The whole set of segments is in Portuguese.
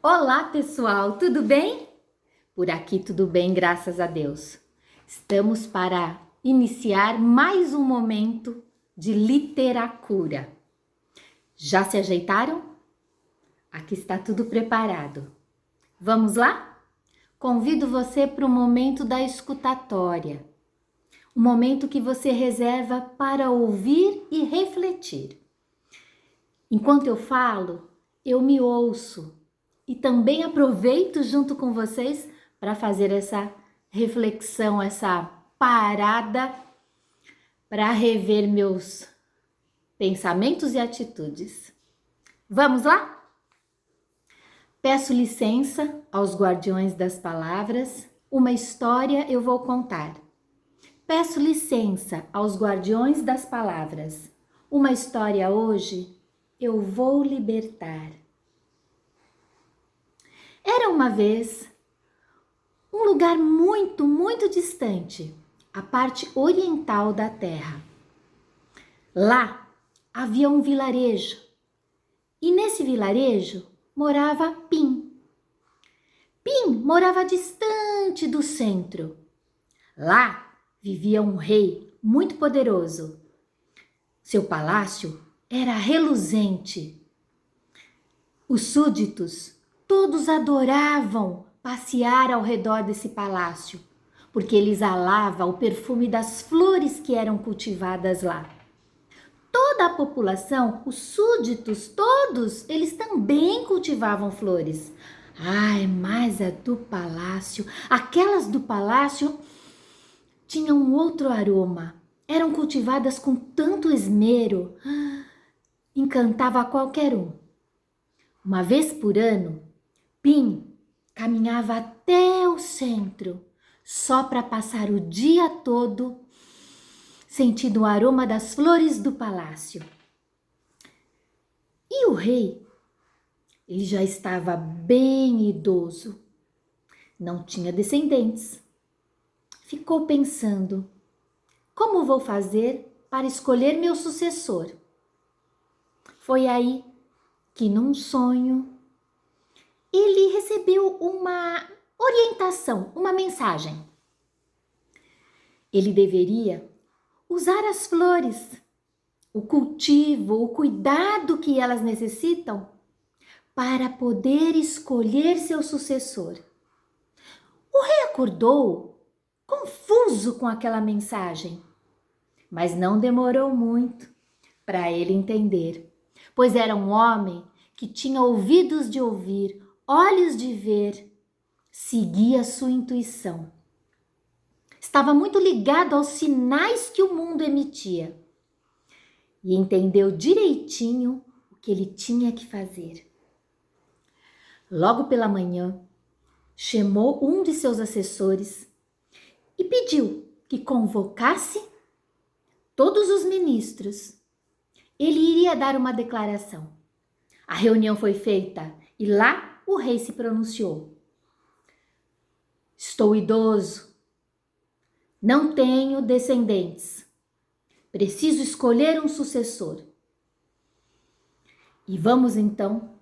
Olá, pessoal, tudo bem? Por aqui tudo bem, graças a Deus. Estamos para iniciar mais um momento de literatura. Já se ajeitaram? Aqui está tudo preparado. Vamos lá? Convido você para o momento da escutatória. Um momento que você reserva para ouvir e refletir. Enquanto eu falo, eu me ouço. E também aproveito junto com vocês para fazer essa reflexão, essa parada para rever meus pensamentos e atitudes. Vamos lá? Peço licença aos guardiões das palavras, uma história eu vou contar. Peço licença aos guardiões das palavras, uma história hoje eu vou libertar. Era uma vez um lugar muito, muito distante, a parte oriental da terra. Lá havia um vilarejo e nesse vilarejo morava Pim. Pim morava distante do centro. Lá vivia um rei muito poderoso. Seu palácio era reluzente. Os súditos todos adoravam passear ao redor desse palácio, porque ele exalava o perfume das flores que eram cultivadas lá. Toda a população, os súditos, todos, eles também cultivavam flores. Ai, mas aquelas do palácio tinham um outro aroma. Eram cultivadas com tanto esmero, encantava a qualquer um. Uma vez por ano, Pim caminhava até o centro, só para passar o dia todo sentindo o aroma das flores do palácio. E o rei, ele já estava bem idoso, não tinha descendentes. Ficou pensando, como vou fazer para escolher meu sucessor? Foi aí que num sonho, ele recebeu uma orientação, uma mensagem. Ele deveria usar as flores, o cultivo, o cuidado que elas necessitam para poder escolher seu sucessor. O rei acordou confuso com aquela mensagem, mas não demorou muito para ele entender, pois era um homem que tinha ouvidos de ouvir, olhos de ver, seguia sua intuição. Estava muito ligado aos sinais que o mundo emitia e entendeu direitinho o que ele tinha que fazer. Logo pela manhã, chamou um de seus assessores e pediu que convocasse todos os ministros. Ele iria dar uma declaração. A reunião foi feita e lá o rei se pronunciou. Estou idoso, não tenho descendentes, preciso escolher um sucessor. E vamos então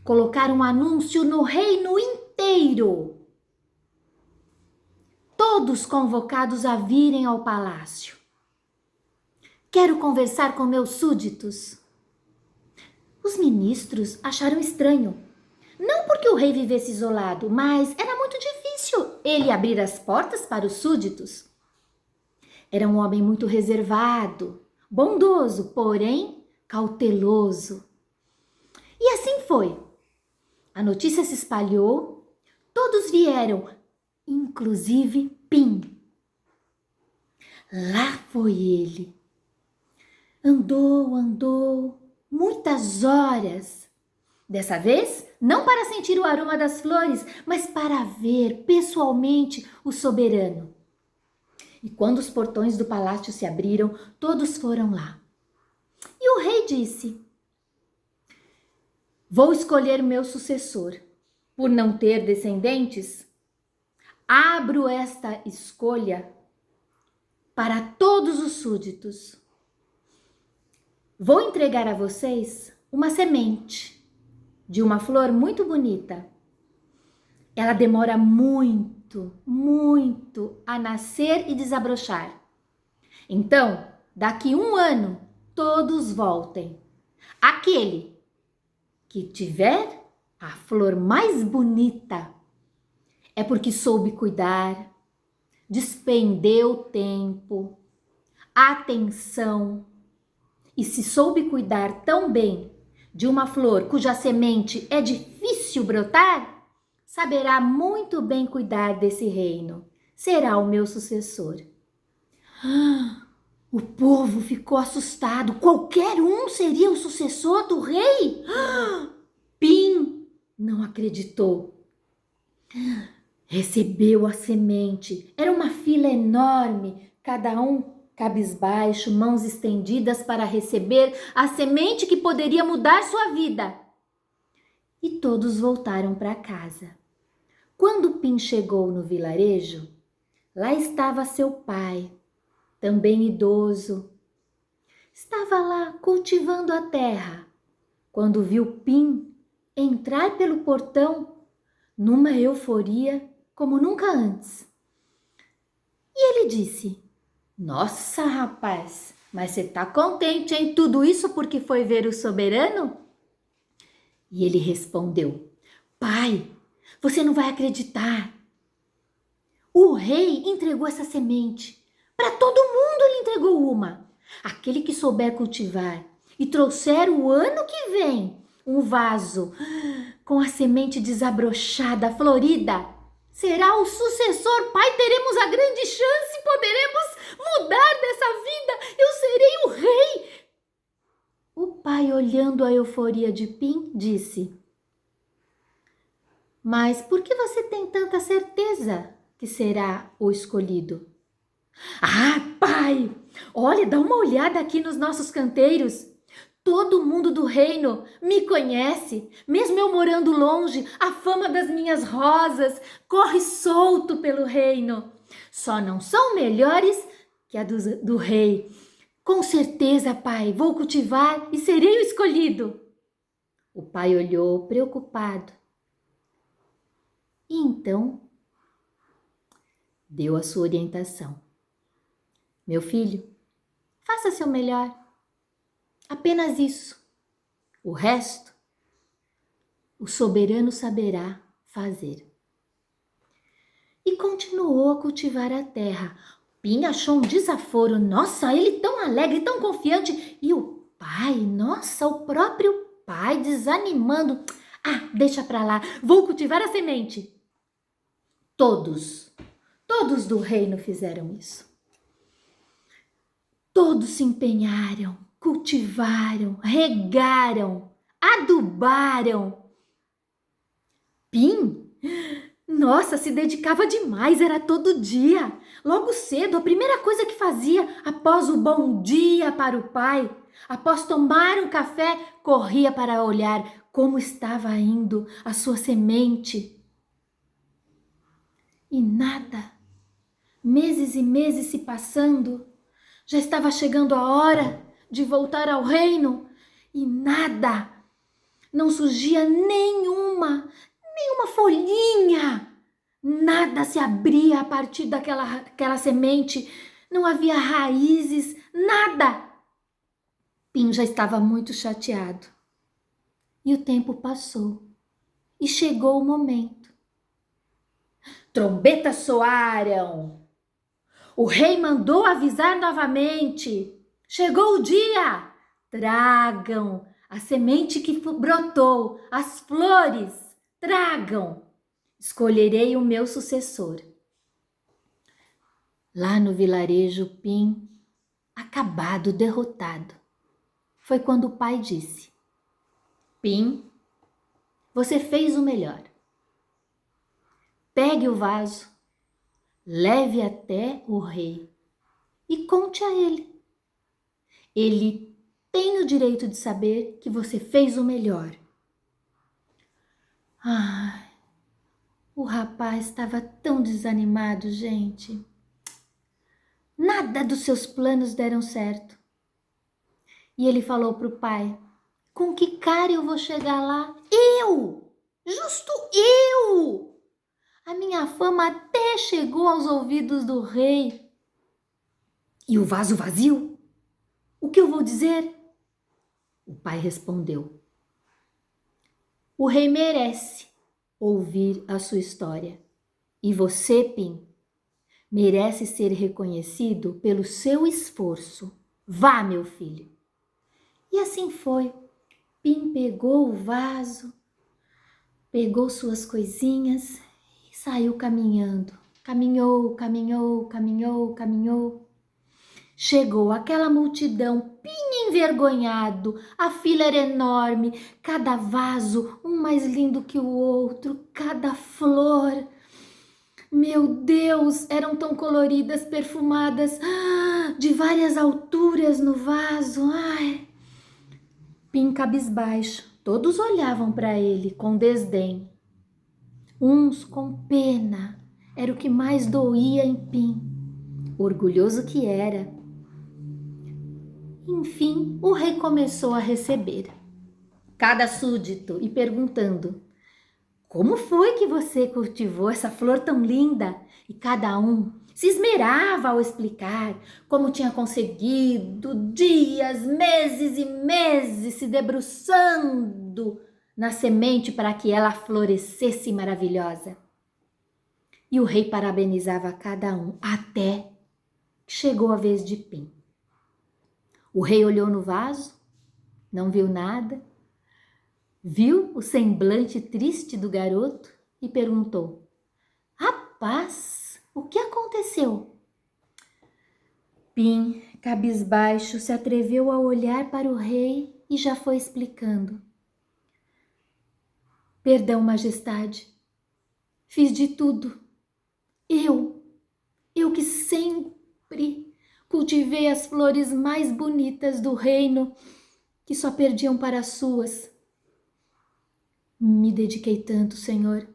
colocar um anúncio no reino inteiro. Todos convocados a virem ao palácio. Quero conversar com meus súditos. Os ministros acharam estranho. Não porque o rei vivesse isolado, mas era muito difícil ele abrir as portas para os súditos. Era um homem muito reservado, bondoso, porém cauteloso. E assim foi. A notícia se espalhou, todos vieram, inclusive Pim. Lá foi ele. Andou, muitas horas. Dessa vez, não para sentir o aroma das flores, mas para ver pessoalmente o soberano. E quando os portões do palácio se abriram, todos foram lá. E o rei disse: vou escolher meu sucessor. Por não ter descendentes, abro esta escolha para todos os súditos. Vou entregar a vocês uma semente. de uma flor muito bonita. Ela demora muito, muito a nascer e desabrochar. Então, daqui 1 ano, todos voltem. Aquele que tiver a flor mais bonita é porque soube cuidar, despendeu tempo, atenção e se soube cuidar tão bem de uma flor cuja semente é difícil brotar, saberá muito bem cuidar desse reino. Será o meu sucessor. O povo ficou assustado. Qualquer um seria o sucessor do rei? Pim não acreditou. Recebeu a semente. Era uma fila enorme, cada um cabisbaixo, mãos estendidas para receber a semente que poderia mudar sua vida. E todos voltaram para casa. Quando Pim chegou no vilarejo, lá estava seu pai, também idoso. Estava lá cultivando a terra, quando viu Pim entrar pelo portão numa euforia como nunca antes. E ele disse: "Nossa, rapaz, mas você tá contente, hein? Tudo isso porque foi ver o soberano?" E ele respondeu: "Pai, você não vai acreditar. O rei entregou essa semente. Para todo mundo ele entregou uma. Aquele que souber cultivar e trouxer o ano que vem um vaso com a semente desabrochada, florida, será o sucessor. Pai, teremos a grande chance, poderemos mudar dessa vida. Eu serei o rei." O pai, olhando a euforia de Pim, disse: "Mas por que você tem tanta certeza que será o escolhido?" "Ah, pai, olha, dá uma olhada aqui nos nossos canteiros. Todo mundo do reino me conhece, mesmo eu morando longe, a fama das minhas rosas corre solto pelo reino. Só não são melhores que a do rei. Com certeza, pai, vou cultivar e serei o escolhido." O pai olhou preocupado e então deu a sua orientação: "Meu filho, faça seu melhor. Apenas isso. O resto, o soberano saberá fazer." E continuou a cultivar a terra. Pim achou um desaforo. Nossa, ele tão alegre, tão confiante. E o pai, nossa, o próprio pai desanimando. "Ah, deixa pra lá, vou cultivar a semente." Todos do reino fizeram isso. Todos se empenharam, cultivaram, regaram, adubaram. Pim, nossa, se dedicava demais, era todo dia. Logo cedo, a primeira coisa que fazia, após o bom dia para o pai, após tomar um café, corria para olhar como estava indo a sua semente. E nada, meses e meses se passando, já estava chegando a hora de voltar ao reino e nada, não surgia nenhuma folhinha, nada se abria a partir daquela semente, não havia raízes, nada. Pim já estava muito chateado e o tempo passou e chegou o momento. Trombetas soaram. O rei mandou avisar novamente. Chegou o dia. Tragam a semente que brotou, as flores. Tragam. Escolherei o meu sucessor. Lá no vilarejo, Pim, acabado, derrotado, foi quando o pai disse: "Pim, você fez o melhor. Pegue o vaso, leve até o rei e conte a ele. Ele tem o direito de saber que você fez o melhor." Ai, o rapaz estava tão desanimado, gente. Nada dos seus planos deram certo. E ele falou para o pai: "Com que cara eu vou chegar lá? eu, justo eu. A minha fama até chegou aos ouvidos do rei. E o vaso vazio? O que eu vou dizer? O pai respondeu: o rei merece ouvir a sua história. E você, Pim, merece ser reconhecido pelo seu esforço. Vá, meu filho. E assim foi. Pim pegou o vaso, pegou suas coisinhas e saiu caminhando. Caminhou, caminhou, caminhou, caminhou. Chegou aquela multidão, Pim envergonhado, a fila era enorme, cada vaso um mais lindo que o outro, cada flor. Meu Deus, eram tão coloridas, perfumadas, de várias alturas no vaso. Ai. Pim cabisbaixo, todos olhavam para ele com desdém. Uns com pena, era o que mais doía em Pim, orgulhoso que era. Enfim, o rei começou a receber cada súdito e perguntando: como foi que você cultivou essa flor tão linda? E cada um se esmerava ao explicar como tinha conseguido, dias, meses e meses se debruçando na semente para que ela florescesse maravilhosa. E o rei parabenizava cada um, até que chegou a vez de Pim. O rei olhou no vaso, não viu nada, viu o semblante triste do garoto e perguntou: rapaz, o que aconteceu? Pim, cabisbaixo, se atreveu a olhar para o rei e já foi explicando. Perdão, majestade, fiz de tudo. Eu que sempre cultivei as flores mais bonitas do reino, que só perdiam para as suas. Me dediquei tanto, Senhor,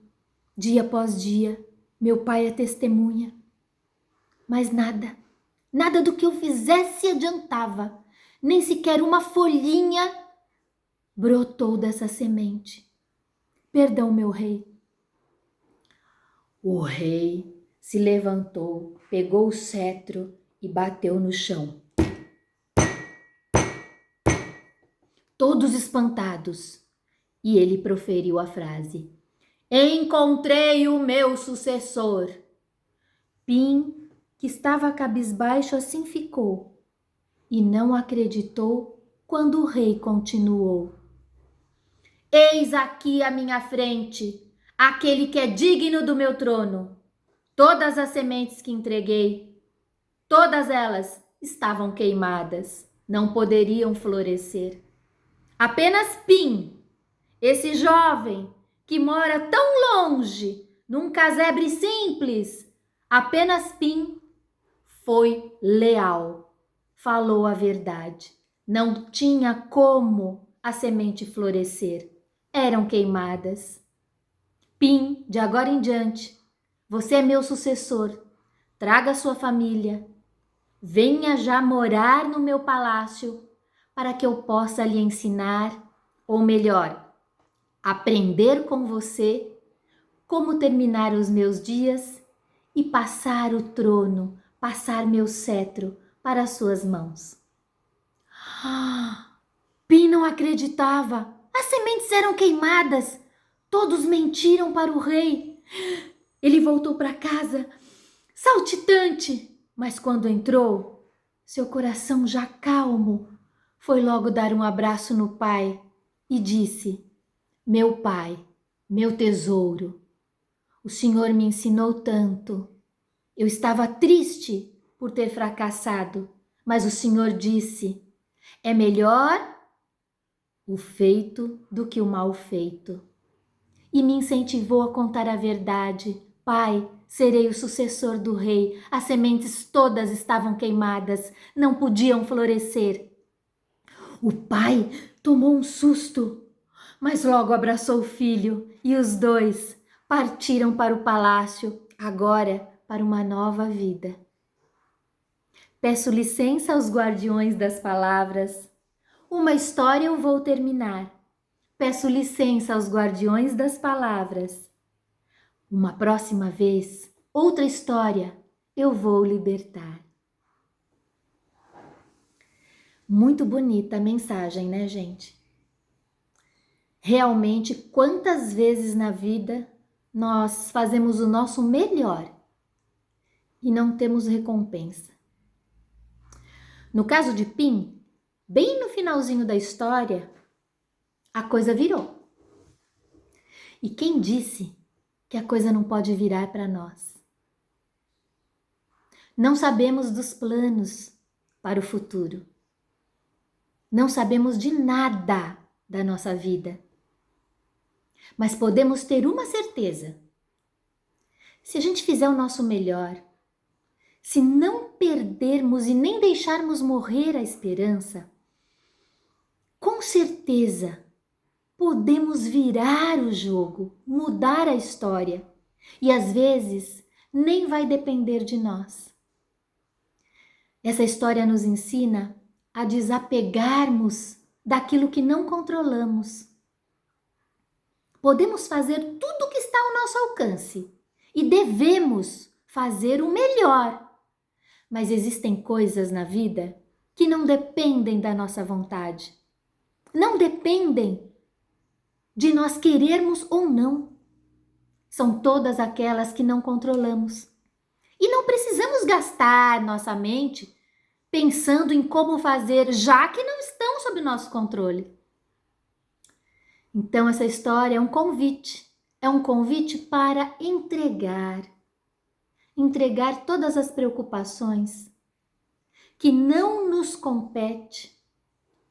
dia após dia, meu pai é testemunha. Mas nada do que eu fizesse adiantava, nem sequer uma folhinha brotou dessa semente. Perdão, meu rei. O rei se levantou, pegou o cetro e bateu no chão. Todos espantados, e ele proferiu a frase: encontrei o meu sucessor. Pim, que estava cabisbaixo, assim ficou, e não acreditou quando o rei continuou: eis aqui à minha frente aquele que é digno do meu trono. Todas as sementes que entreguei, todas elas estavam queimadas, não poderiam florescer. Apenas Pim, esse jovem que mora tão longe, num casebre simples, apenas Pim foi leal, falou a verdade. Não tinha como a semente florescer, eram queimadas. Pim, de agora em diante, você é meu sucessor, traga sua família, venha já morar no meu palácio para que eu possa lhe ensinar, ou melhor, aprender com você como terminar os meus dias e passar o trono, passar meu cetro para as suas mãos. Pim não acreditava. As sementes eram queimadas. Todos mentiram para o rei. Ele voltou para casa, saltitante, mas quando entrou, seu coração já calmo, foi logo dar um abraço no pai e disse: meu pai, meu tesouro, o senhor me ensinou tanto. Eu estava triste por ter fracassado, mas o senhor disse: é melhor o feito do que o mal feito. E me incentivou a contar a verdade. Pai, serei o sucessor do rei. As sementes todas estavam queimadas, não podiam florescer. O pai tomou um susto, mas logo abraçou o filho e os dois partiram para o palácio, agora para uma nova vida. Peço licença aos guardiões das palavras. Uma história eu vou terminar, peço licença aos guardiões das palavras. Uma próxima vez, outra história eu vou libertar. Muito bonita a mensagem, né, gente? Realmente, quantas vezes na vida nós fazemos o nosso melhor e não temos recompensa? No caso de Pim, bem no finalzinho da história, a coisa virou. E quem disse que a coisa não pode virar para nós? Não sabemos dos planos para o futuro. Não sabemos de nada da nossa vida. Mas podemos ter uma certeza. Se a gente fizer o nosso melhor, se não perdermos e nem deixarmos morrer a esperança, com certeza podemos virar o jogo, mudar a história. E às vezes nem vai depender de nós. Essa história nos ensina a desapegarmos daquilo que não controlamos. Podemos fazer tudo o que está ao nosso alcance e devemos fazer o melhor. Mas existem coisas na vida que não dependem da nossa vontade. Não dependem de nós querermos ou não. São todas aquelas que não controlamos. E não precisamos gastar nossa mente pensando em como fazer, já que não estão sob nosso controle. Então essa história é um convite para entregar todas as preocupações que não nos compete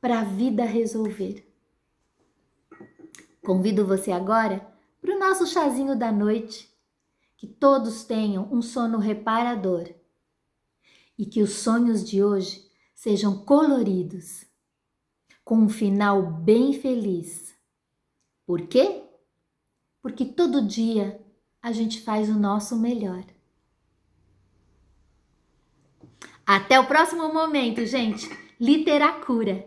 para a vida resolver. Convido você agora para o nosso chazinho da noite, que todos tenham um sono reparador e que os sonhos de hoje sejam coloridos, com um final bem feliz. Por quê? Porque todo dia a gente faz o nosso melhor. Até o próximo momento, gente. Literacura.